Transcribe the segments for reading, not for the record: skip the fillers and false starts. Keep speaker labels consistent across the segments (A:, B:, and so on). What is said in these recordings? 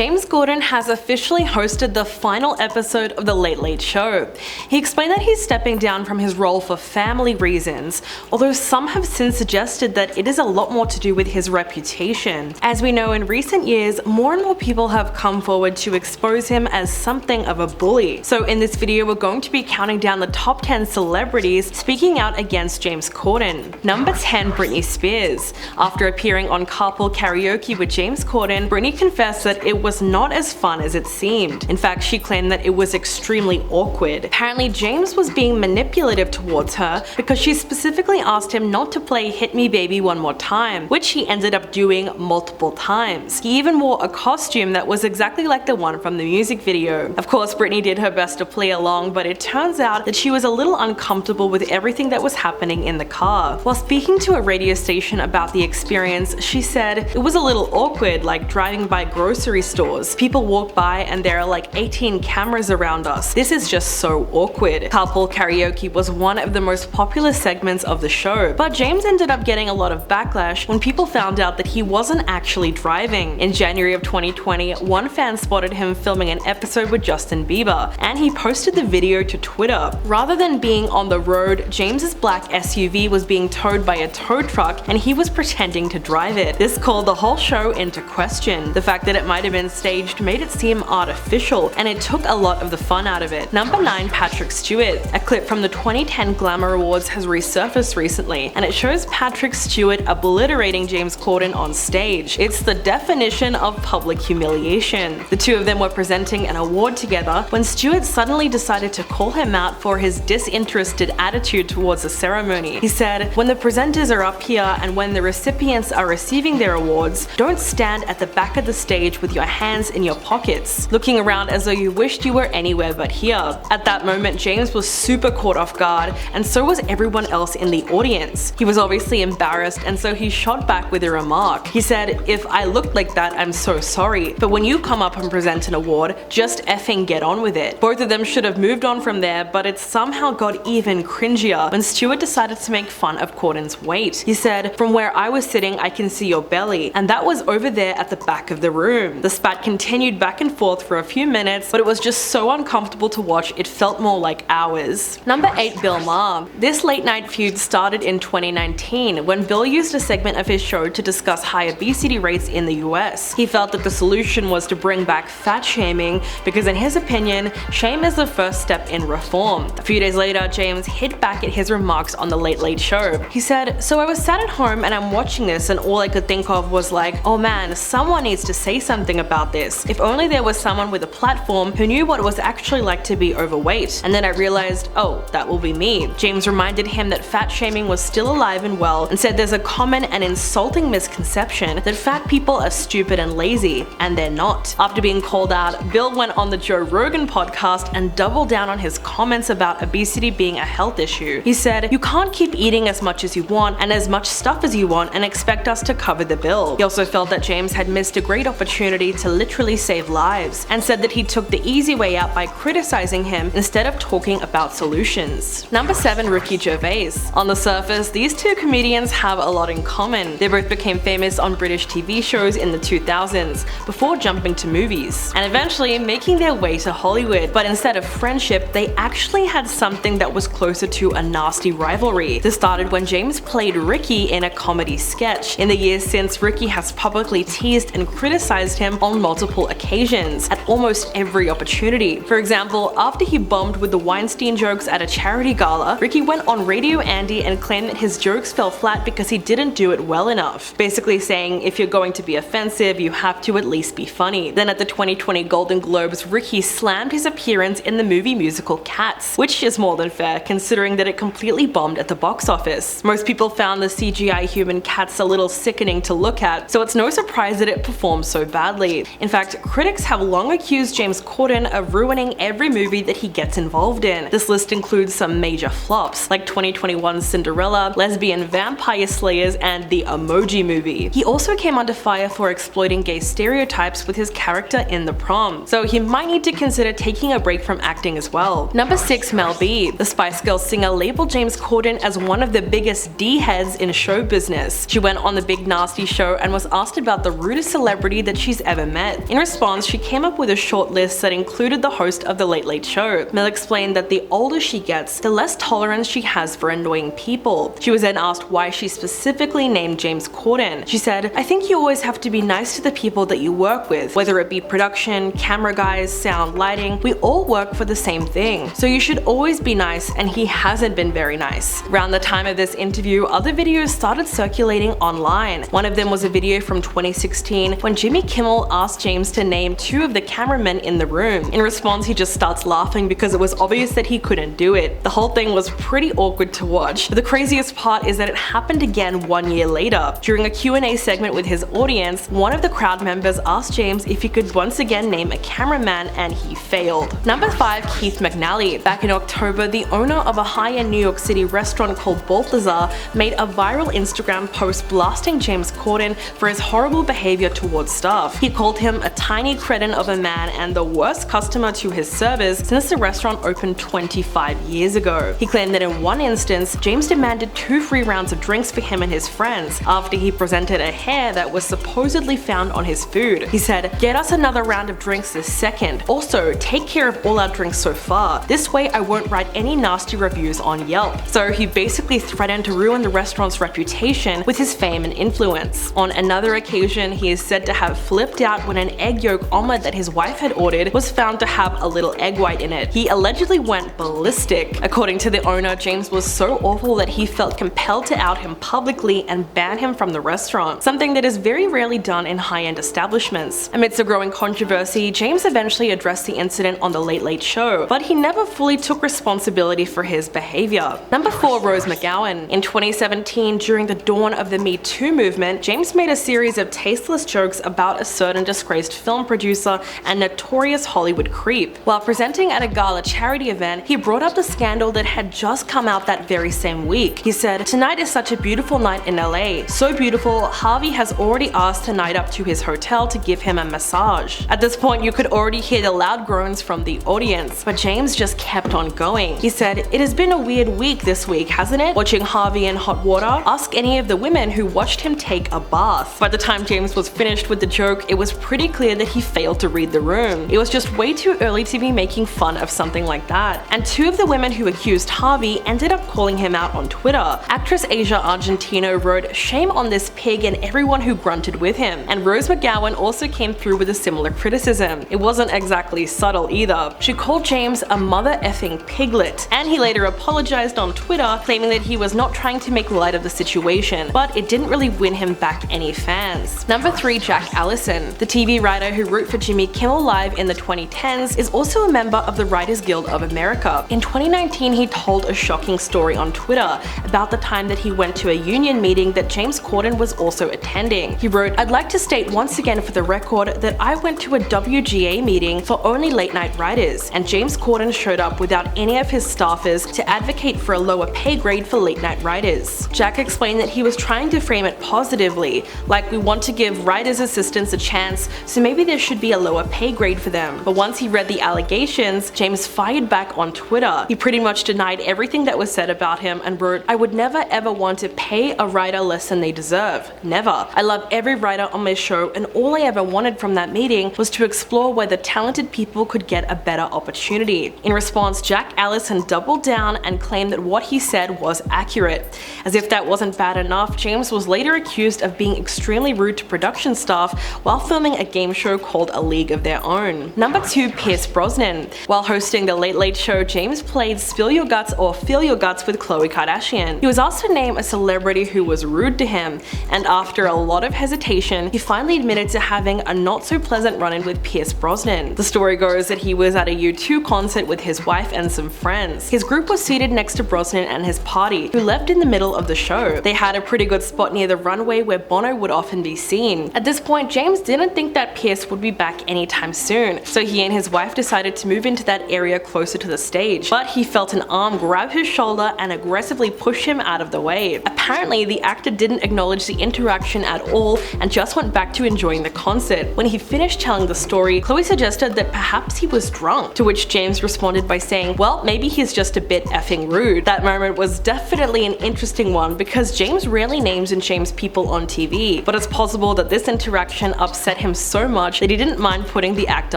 A: James Corden has officially hosted the final episode of The Late Late Show. He explained that he's stepping down from his role for family reasons, although some have since suggested that it is a lot more to do with his reputation. As we know, in recent years, more and more people have come forward to expose him as something of a bully. So in this video, we're going to be counting down the top 10 celebrities speaking out against James Corden. Number 10, Britney Spears. After appearing on Carpool Karaoke with James Corden, Britney confessed that it was not as fun as it seemed. In fact, she claimed that it was extremely awkward. Apparently, James was being manipulative towards her because she specifically asked him not to play Hit Me Baby One More Time, which he ended up doing multiple times. He even wore a costume that was exactly like the one from the music video. Of course, Britney did her best to play along, but it turns out that she was a little uncomfortable with everything that was happening in the car. While speaking to a radio station about the experience, she said, "It was a little awkward, like driving by grocery stores. People walk by and there are like 18 cameras around us. This is just so awkward." Carpool Karaoke was one of the most popular segments of the show, but James ended up getting a lot of backlash when people found out that he wasn't actually driving. In January of 2020, one fan spotted him filming an episode with Justin Bieber, and he posted the video to Twitter. Rather than being on the road, James's black SUV was being towed by a tow truck and he was pretending to drive it. This called the whole show into question. The fact that it might have been staged made it seem artificial, and it took a lot of the fun out of it. Number 9, Patrick Stewart. A clip from the 2010 Glamour Awards has resurfaced recently, and it shows Patrick Stewart obliterating James Corden on stage. It's the definition of public humiliation. The two of them were presenting an award together when Stewart suddenly decided to call him out for his disinterested attitude towards the ceremony. He said, "When the presenters are up here and when the recipients are receiving their awards, don't stand at the back of the stage with your hands in your pockets, looking around as though you wished you were anywhere but here." At that moment, James was super caught off guard, and so was everyone else in the audience. He was obviously embarrassed, and so he shot back with a remark. He said, "If I looked like that, I'm so sorry, but when you come up and present an award, just effing get on with it." Both of them should have moved on from there, but it somehow got even cringier when Stewart decided to make fun of Corden's weight. He said, "From where I was sitting, I can see your belly, and that was over there at the back of the room." The spat continued back and forth for a few minutes, but it was just so uncomfortable to watch, it felt more like hours. Number 8, Bill Maher. This late night feud started in 2019 when Bill used a segment of his show to discuss high obesity rates in the US. He felt that the solution was to bring back fat shaming because in his opinion, shame is the first step in reform. A few days later, James hit back at his remarks on The Late Late Show. He said, "So I was sat at home and I'm watching this and all I could think of was like, oh man, someone needs to say something about this. If only there was someone with a platform who knew what it was actually like to be overweight. And then I realized, oh, that will be me." James reminded him that fat shaming was still alive and well and said there's a common and insulting misconception that fat people are stupid and lazy, and they're not. After being called out, Bill went on the Joe Rogan podcast and doubled down on his comments about obesity being a health issue. He said, "You can't keep eating as much as you want and as much stuff as you want and expect us to cover the bill." He also felt that James had missed a great opportunity to literally save lives, and said that he took the easy way out by criticizing him instead of talking about solutions. Number 7, Ricky Gervais. On the surface, these two comedians have a lot in common. They both became famous on British TV shows in the 2000s before jumping to movies, and eventually making their way to Hollywood. But instead of friendship, they actually had something that was closer to a nasty rivalry. This started when James played Ricky in a comedy sketch. In the years since, Ricky has publicly teased and criticized him on multiple occasions, at almost every opportunity. For example, after he bombed with the Weinstein jokes at a charity gala, Ricky went on Radio Andy and claimed that his jokes fell flat because he didn't do it well enough. Basically saying, if you're going to be offensive, you have to at least be funny. Then at the 2020 Golden Globes, Ricky slammed his appearance in the movie musical Cats, which is more than fair considering that it completely bombed at the box office. Most people found the CGI human cats a little sickening to look at, so it's no surprise that it performed so badly. In fact, critics have long accused James Corden of ruining every movie that he gets involved in. This list includes some major flops, like 2021's Cinderella, Lesbian Vampire Slayers, and the Emoji Movie. He also came under fire for exploiting gay stereotypes with his character in The Prom, so he might need to consider taking a break from acting as well. Number 6, Mel B. The Spice Girls singer labeled James Corden as one of the biggest D-heads in show business. She went on the Big Nasty show and was asked about the rudest celebrity that she's ever met. In response, she came up with a short list that included the host of The Late Late Show. Mel explained that the older she gets, the less tolerance she has for annoying people. She was then asked why she specifically named James Corden. She said, "I think you always have to be nice to the people that you work with, whether it be production, camera guys, sound, lighting, we all work for the same thing. So you should always be nice, and he hasn't been very nice." Around the time of this interview, other videos started circulating online. One of them was a video from 2016 when Jimmy Kimmel asked James to name 2 of the cameramen in the room. In response, he just starts laughing because it was obvious that he couldn't do it. The whole thing was pretty awkward to watch. But the craziest part is that it happened again 1 year later. During a Q&A segment with his audience, one of the crowd members asked James if he could once again name a cameraman, and he failed. Number 5, Keith McNally. Back in October, the owner of a high-end New York City restaurant called Balthazar made a viral Instagram post blasting James Corden for his horrible behavior towards staff. He called him a tiny cretin of a man and the worst customer to his servers since the restaurant opened 25 years ago. He claimed that in one instance, James demanded 2 free rounds of drinks for him and his friends after he presented a hair that was supposedly found on his food. He said, "Get us another round of drinks this second. Also, take care of all our drinks so far. This way I won't write any nasty reviews on Yelp." So he basically threatened to ruin the restaurant's reputation with his fame and influence. On another occasion, he is said to have flipped out when an egg yolk omelette that his wife had ordered was found to have a little egg white in it. He allegedly went ballistic. According to the owner, James was so awful that he felt compelled to out him publicly and ban him from the restaurant, something that is very rarely done in high-end establishments. Amidst a growing controversy, James eventually addressed the incident on The Late Late Show, but he never fully took responsibility for his behavior. Number 4, Rose McGowan. In 2017, during the dawn of the Me Too movement, James made a series of tasteless jokes about a certain disgraced film producer and notorious Hollywood creep. While presenting at a gala charity event, he brought up the scandal that had just come out that very same week. He said, "Tonight is such a beautiful night in LA. So beautiful, Harvey has already asked to night up to his hotel to give him a massage." At this point, you could already hear the loud groans from the audience, but James just kept on going. He said, "It has been a weird week this week, hasn't it? Watching Harvey in hot water? Ask any of the women who watched him take a bath." By the time James was finished with the joke, it was pretty clear that he failed to read the room. It was just way too early to be making fun of something like that. And 2 of the women who accused Harvey ended up calling him out on Twitter. Actress Asia Argentino wrote, "Shame on this pig and everyone who grunted with him." And Rose McGowan also came through with a similar criticism. It wasn't exactly subtle either. She called James a mother effing piglet, and he later apologized on Twitter, claiming that he was not trying to make light of the situation, but it didn't really win him back any fans. Number 3, Jack Allison. The TV writer who wrote for Jimmy Kimmel Live in the 2010s is also a member of the Writers Guild of America. In 2019, he told a shocking story on Twitter about the time that he went to a union meeting that James Corden was also attending. He wrote, "I'd like to state once again for the record that I went to a WGA meeting for only late night writers, and James Corden showed up without any of his staffers to advocate for a lower pay grade for late night writers." Jack explained that he was trying to frame it positively, like we want to give writers' assistants a chance, so maybe there should be a lower pay grade for them. But once he read the allegations, James fired back on Twitter. He pretty much denied everything that was said about him and wrote, "I would never ever want to pay a writer less than they deserve. Never. I love every writer on my show, and all I ever wanted from that meeting was to explore whether talented people could get a better opportunity." In response, Jack Allison doubled down and claimed that what he said was accurate. As if that wasn't bad enough, James was later accused of being extremely rude to production staff while filming a game show called A League of Their Own. Number 2, Pierce Brosnan. While hosting The Late Late Show, James played Spill Your Guts or Feel Your Guts with Khloe Kardashian. He was asked to name a celebrity who was rude to him, and after a lot of hesitation, he finally admitted to having a not so pleasant run-in with Pierce Brosnan. The story goes that he was at a U2 concert with his wife and some friends. His group was seated next to Brosnan and his party, who left in the middle of the show. They had a pretty good spot near the runway where Bono would often be seen. At this point, James didn't think that Pierce would be back anytime soon, so he and his wife decided to move into that area closer to the stage. But he felt an arm grab his shoulder and aggressively push him out of the way. Apparently, the actor didn't acknowledge the interaction at all and just went back to enjoying the concert. When he finished telling the story, Khloe suggested that perhaps he was drunk, to which James responded by saying, "Well, maybe he's just a bit effing rude." That moment was definitely an interesting one because James rarely names and shames people on TV, but it's possible that this interaction upset upset him so much that he didn't mind putting the actor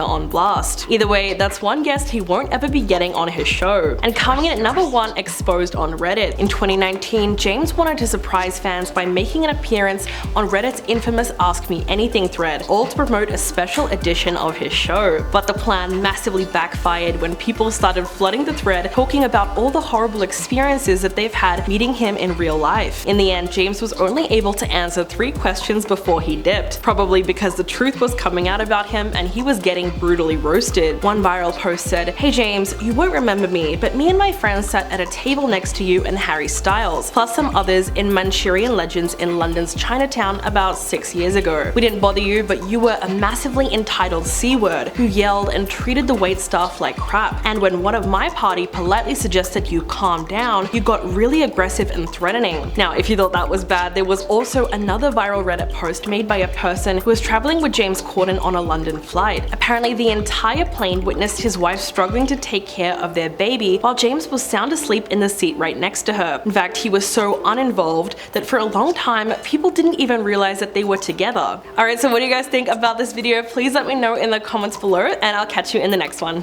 A: on blast. Either way, that's one guest he won't ever be getting on his show. And coming in at number 1, exposed on Reddit. In 2019, James wanted to surprise fans by making an appearance on Reddit's infamous Ask Me Anything thread, all to promote a special edition of his show. But the plan massively backfired when people started flooding the thread talking about all the horrible experiences that they've had meeting him in real life. In the end, James was only able to answer 3 questions before he dipped, probably because the truth was coming out about him and he was getting brutally roasted. One viral post said, "Hey James, you won't remember me, but me and my friends sat at a table next to you and Harry Styles, plus some others in Manchurian Legends in London's Chinatown about 6 years ago. We didn't bother you, but you were a massively entitled C-word who yelled and treated the waitstaff like crap. And when one of my party politely suggested you calm down, you got really aggressive and threatening." Now, if you thought that was bad, there was also another viral Reddit post made by a person who was traveling with James Corden on a London flight. Apparently, the entire plane witnessed his wife struggling to take care of their baby while James was sound asleep in the seat right next to her. In fact, he was so uninvolved that for a long time, people didn't even realize that they were together. Alright, so what do you guys think about this video? Please let me know in the comments below, and I'll catch you in the next one.